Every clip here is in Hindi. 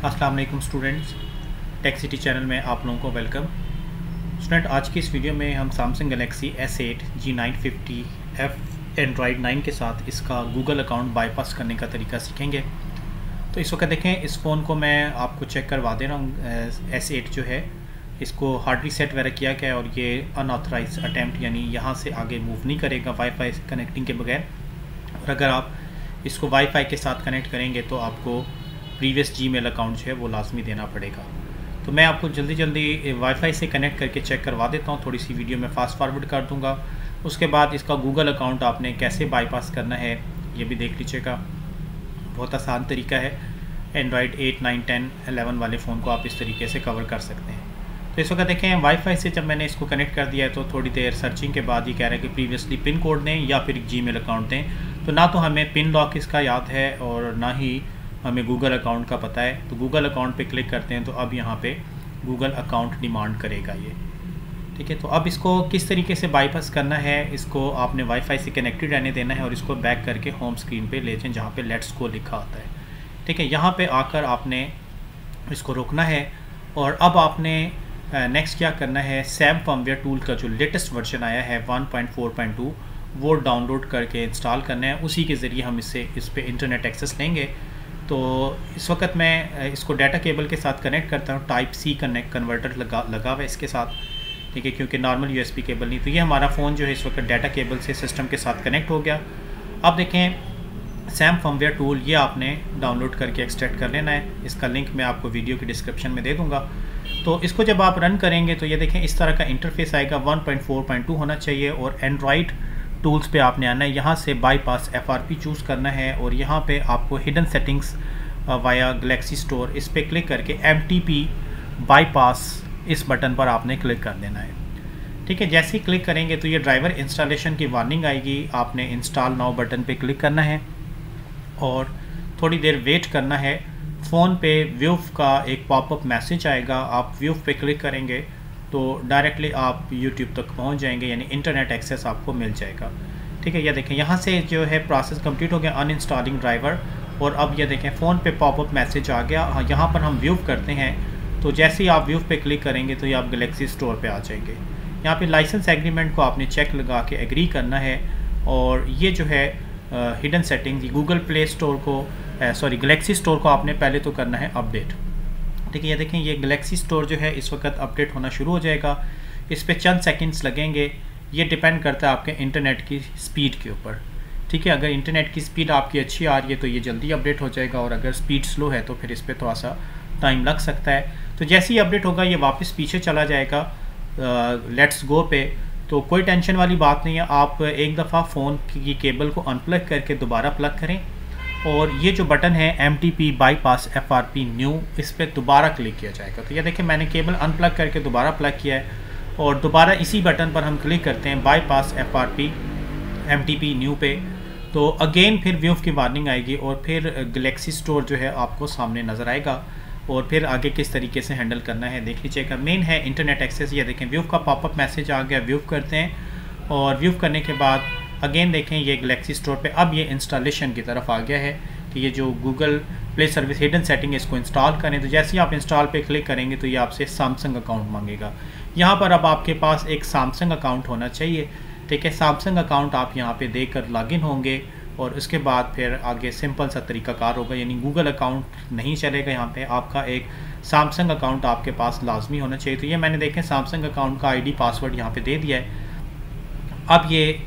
अस्सलाम वालेकुम स्टूडेंट्स, टेक सिटी चैनल में आप लोगों को वेलकम। स्टूडेंट, आज की इस वीडियो में हम Samsung Galaxy S8 G950F Android 9 के साथ इसका गूगल अकाउंट बाईपास करने का तरीका सीखेंगे। तो इस वक्त देखें, इस फ़ोन को मैं आपको चेक करवा दे रहा हूँ। S8 जो है इसको हार्ड रीसेट वगैरह किया गया है और ये अनऑथराइज अटैम्प्ट यानी यहाँ से आगे मूव नहीं करेगा वाईफाई कनेक्टिंग के बगैर। और अगर आप इसको वाईफाई के साथ कनेक्ट करेंगे तो आपको प्रीवियस जीमेल अकाउंट जो है वो लाजमी देना पड़ेगा। तो मैं आपको जल्दी वाईफाई से कनेक्ट करके चेक करवा देता हूँ। थोड़ी सी वीडियो में फास्ट फॉरवर्ड कर दूँगा। उसके बाद इसका गूगल अकाउंट आपने कैसे बाईपास करना है ये भी देख लीजिएगा। बहुत आसान तरीका है। एंड्रॉयड 8, 9, 10, 11 वाले फ़ोन को आप इस तरीके से कवर कर सकते हैं। तो इस वक्त देखें, वाईफाई से जब मैंने इसको कनेक्ट कर दिया है तो थोड़ी देर सर्चिंग के बाद ये कह रहा है कि प्रीवियसली पिन कोड दें या फिर जीमेल अकाउंट दें। तो ना तो हमें पिन लॉक इसका याद है और ना ही हमें गूगल अकाउंट का पता है। तो गूगल अकाउंट पे क्लिक करते हैं तो अब यहाँ पे गूगल अकाउंट डिमांड करेगा ये, ठीक है। तो अब इसको किस तरीके से बाईपास करना है, इसको आपने वाईफाई से कनेक्टेड रहने देना है और इसको बैक करके होम स्क्रीन पे ले जाएं जहाँ पे लेट्स गो लिखा होता है, ठीक है। यहाँ पे आकर आपने इसको रोकना है और अब आपने नेक्स्ट क्या करना है, सैम फर्मवेयर टूल का जो लेटेस्ट वर्जन आया है 1.4.2 वो डाउनलोड करके इंस्टॉल करना है। उसी के ज़रिए हम इस पे इंटरनेट एक्सेस लेंगे। तो इस वक्त मैं इसको डाटा केबल के साथ कनेक्ट करता हूँ। टाइप सी कन्वर्टर लगा हुआ है इसके साथ, ठीक है, क्योंकि नॉर्मल USB केबल नहीं। तो ये हमारा फ़ोन जो है इस वक्त डाटा केबल से सिस्टम के साथ कनेक्ट हो गया। अब देखें, सैम फर्मवेयर टूल ये आपने डाउनलोड करके एक्सट्रैक्ट कर लेना है। इसका लिंक मैं आपको वीडियो के डिस्क्रिप्शन में दे दूँगा। तो इसको जब आप रन करेंगे तो ये देखें इस तरह का इंटरफेस आएगा। 1.4.2 होना चाहिए और एंड्रॉयड टूल्स पे आपने आना है। यहाँ से बाईपास FRP चूज़ करना है और यहाँ पे आपको hidden settings via Galaxy store इस पर क्लिक करके MTP बाईपास इस बटन पर आपने क्लिक कर देना है, ठीक है। जैसे ही क्लिक करेंगे तो ये ड्राइवर इंस्टॉलेशन की वार्निंग आएगी। आपने इंस्टॉल नाउ बटन पे क्लिक करना है और थोड़ी देर वेट करना है। फ़ोन पे व्यूफ का एक पॉपअप मैसेज आएगा। आप व्यूफ पे क्लिक करेंगे तो डायरेक्टली आप YouTube तक पहुंच जाएंगे, यानी इंटरनेट एक्सेस आपको मिल जाएगा, ठीक है। ये देखें यहाँ से जो है प्रोसेस कंप्लीट हो गया, अनइंस्टॉलिंग ड्राइवर। और अब ये देखें फ़ोन पे पॉपअप मैसेज आ गया। यहाँ पर हम व्यूफ करते हैं तो जैसे ही आप व्यूफ पे क्लिक करेंगे तो ये आप गैलेक्सी स्टोर पे आ जाएंगे। यहाँ पे लाइसेंस एग्रीमेंट को आपने चेक लगा के एग्री करना है और ये जो है hidden setting Google play store को गैलेक्सी स्टोर को आपने पहले तो करना है अपडेट, ठीक है। ये देखें, ये गैलेक्सी स्टोर जो है इस वक्त अपडेट होना शुरू हो जाएगा। इस पर चंद सेकंड्स लगेंगे। ये डिपेंड करता है आपके इंटरनेट की स्पीड के ऊपर, ठीक है। अगर इंटरनेट की स्पीड आपकी अच्छी आ रही है तो ये jल्दी अपडेट हो जाएगा और अगर स्पीड स्लो है तो फिर इस पर थोड़ा सा टाइम लग सकता है। तो जैसे ही अपडेट होगा ये वापस पीछे चला जाएगा लेट्स गो पे। तो कोई टेंशन वाली बात नहीं है। आप एक दफ़ा फ़ोन की केबल को अनप्लग करके दोबारा प्लग करें और ये जो बटन है MTP बाईपास FRP न्यू, इस पर दोबारा क्लिक किया जाएगा। तो ये देखिए मैंने केबल अनप्लग करके दोबारा प्लग किया है और दोबारा इसी बटन पर हम क्लिक करते हैं बाईपास FRP MTP न्यू पे। तो अगेन फिर व्यूफ की वार्निंग आएगी और फिर गैलेक्सी स्टोर जो है आपको सामने नज़र आएगा और फिर आगे किस तरीके से हैंडल करना है देख लीजिएगा। मेन है इंटरनेट एक्सेस। ये देखें व्यूफ का पॉपअप मैसेज आ गया। व्यूफ करते हैं और व्यूफ करने के बाद अगेन देखें ये गैलेक्सी स्टोर पे अब ये इंस्टॉलेशन की तरफ आ गया है कि ये जो Google play service hidden setting इसको इंस्टॉल करें। तो जैसे ही आप इंस्टॉल पे क्लिक करेंगे तो ये आपसे सैमसंग अकाउंट मांगेगा। यहाँ पर अब आपके पास एक सैमसंग अकाउंट होना चाहिए, ठीक है। सैमसंग अकाउंट आप यहाँ पे देकर लॉगिन होंगे और उसके बाद फिर आगे सिंपल सा तरीकाकार होगा, यानी गूगल अकाउंट नहीं चलेगा। यहाँ पे आपका एक सैमसंग अकाउंट आपके पास लाजमी होना चाहिए। तो ये मैंने देखें सैमसंग अकाउंट का ID पासवर्ड यहाँ पे दे दिया है। अब ये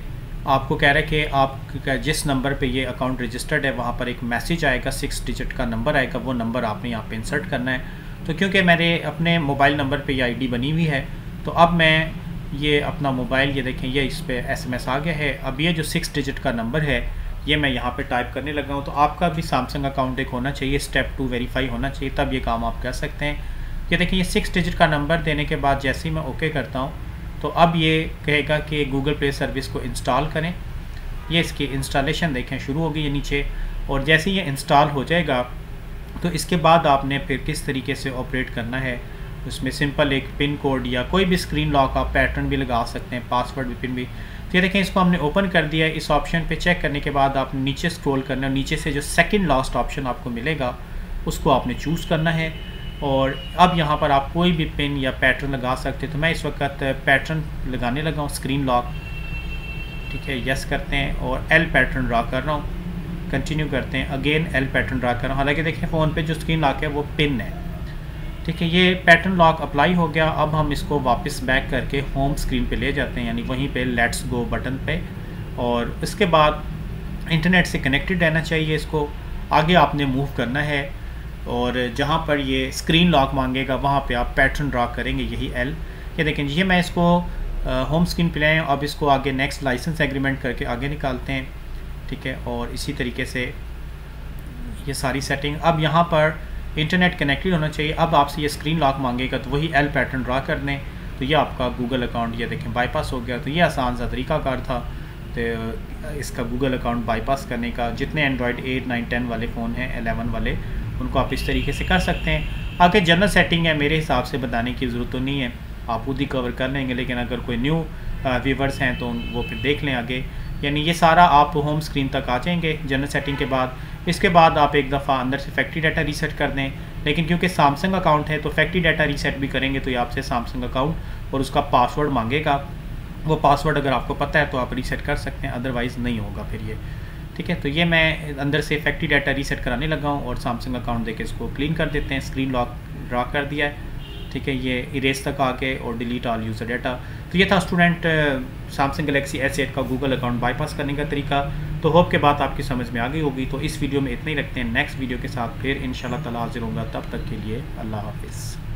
आपको कह रहा है कि आप जिस नंबर पे ये अकाउंट रजिस्टर्ड है वहाँ पर एक मैसेज आएगा, 6 डिजिट का नंबर आएगा। वो नंबर आपने यहाँ पे इंसर्ट करना है। तो क्योंकि मेरे अपने मोबाइल नंबर पे ये ID बनी हुई है तो अब मैं ये अपना मोबाइल, ये देखें ये इस पर SMS आ गया है। अब ये जो 6 डिजिट का नंबर है ये मैं यहाँ पे टाइप करने लगा हूँ। तो आपका भी सैमसंग अकाउंट एक होना चाहिए, स्टेप 2 वेरीफाई होना चाहिए, तब ये काम आप कर सकते हैं। ये देखिए ये 6 डिजिट का नंबर देने के बाद जैसे ही मैं ओके करता हूँ तो अब ये कहेगा कि गूगल प्ले सर्विस को इंस्टॉल करें। ये इसकी इंस्टॉलेशन देखें शुरू हो गई है नीचे और जैसे ये इंस्टॉल हो जाएगा तो इसके बाद आपने फिर किस तरीके से ऑपरेट करना है। उसमें सिंपल एक पिन कोड या कोई भी स्क्रीन लॉक आप पैटर्न भी लगा सकते हैं, पासवर्ड भी, पिन भी। तो ये देखें इसको हमने ओपन कर दिया है। इस ऑप्शन पे चेक करने के बाद आप नीचे स्क्रॉल करना है। नीचे से जो सेकंड लास्ट ऑप्शन आपको मिलेगा उसको आपने चूज़ करना है। और अब यहाँ पर आप कोई भी पिन या पैटर्न लगा सकते हैं। तो मैं इस वक्त पैटर्न लगाने लगा हूँ, स्क्रीन लॉक, ठीक है, यस करते हैं और एल पैटर्न ड्रा कर रहा हूँ, कंटिन्यू करते हैं, अगेन एल पैटर्न ड्रा कर रहा हूँ। हालांकि देखिए फ़ोन पे जो स्क्रीन लॉक है वो पिन है, ठीक है। ये पैटर्न लॉक अप्लाई हो गया। अब हम इसको वापस बैक करके होम स्क्रीन पे ले जाते हैं, यानी वहीं पे लेट्स गो बटन पे, और इसके बाद इंटरनेट से कनेक्टेड रहना चाहिए। इसको आगे आपने मूव करना है और जहाँ पर ये स्क्रीन लॉक मांगेगा वहाँ पे आप पैटर्न ड्रा करेंगे, यही एल। ये देखें, ये मैं इसको होम स्क्रीन पे लाए। अब इसको आगे नेक्स्ट लाइसेंस एग्रीमेंट करके आगे निकालते हैं, ठीक है। और इसी तरीके से ये सारी सेटिंग। अब यहाँ पर इंटरनेट कनेक्टेड होना चाहिए। अब आपसे ये स्क्रीन लॉक मांगेगा तो वही एल पैटर्न ड्रा कर दें, तो ये आपका गूगल अकाउंट ये देखें बाईपास हो गया। तो ये आसान सा तरीकाकार था तो इसका गूगल अकाउंट बाईपास करने का। जितने एंड्रॉयड 8, 9, 10 वाले फ़ोन हैं, 11 वाले, उनको आप इस तरीके से कर सकते हैं। आगे जनरल सेटिंग है, मेरे हिसाब से बताने की ज़रूरत तो नहीं है, आप खुद ही कवर कर लेंगे। लेकिन अगर कोई न्यू व्यूवर्स हैं तो वो फिर देख लें आगे। यानी ये सारा आप होम स्क्रीन तक आ जाएंगे जनरल सेटिंग के बाद। इसके बाद आप एक दफ़ा अंदर से फैक्ट्री डाटा रीसेट कर दें। लेकिन क्योंकि सैमसंग अकाउंट है तो फैक्ट्री डाटा रीसेट भी करेंगे तो ये आपसे सैमसंग अकाउंट और उसका पासवर्ड मांगेगा। वो पासवर्ड अगर आपको पता है तो आप रीसेट कर सकते हैं, अदरवाइज़ नहीं होगा फिर ये, ठीक है। तो ये मैं अंदर से फैक्ट्री डाटा रीसेट कराने लगा हूँ और सैमसंग अकाउंट देके इसको क्लीन कर देते हैं। स्क्रीन लॉक ड्रा कर दिया है, ठीक है। ये इरेज तक आके और डिलीट ऑल यूज़र डाटा। तो ये था स्टूडेंट सैमसंग गैलेक्सी S8 का गूगल अकाउंट बाईपास करने का तरीका। तो होप के बात आपकी समझ में आ गई होगी। तो इस वीडियो में इतना ही रखते हैं, नेक्स्ट वीडियो के साथ फिर इंशाल्लाह ताला हाजिर होगा। तब तक के लिए अल्लाह हाफिज़।